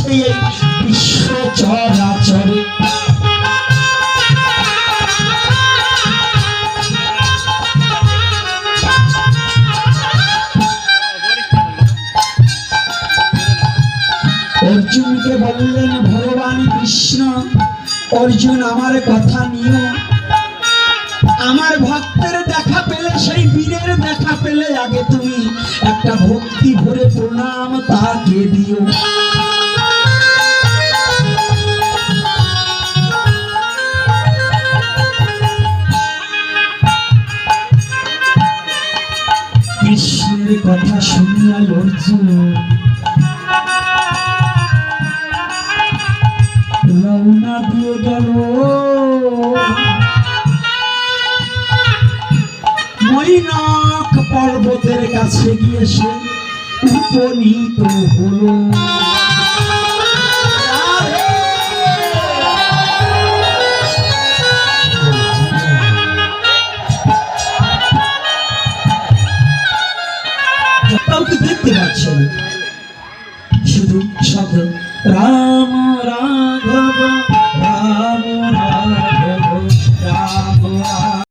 আছে এই বিশ্ব চরাচরে। অর্জুনকে বললেন ভগবান কৃষ্ণ, অর্জুন আমার কথা নিও, আমার ভক্তের দেখা পেলে, সেই বীরের দেখা পেলে আগে তুমি একটা ভক্তি ভরে প্রণাম তাকে দিও। কৃষ্ণের কথা শুনিয়া অর্জুন রওনা দিয়ে গেল মৈনাক পর্বতের কাছে গিয়ে সে উপনীত হলো। কাউকে দেখতে পাচ্ছেন, শুধু শব্দ রাম রাঘব রাম রাম।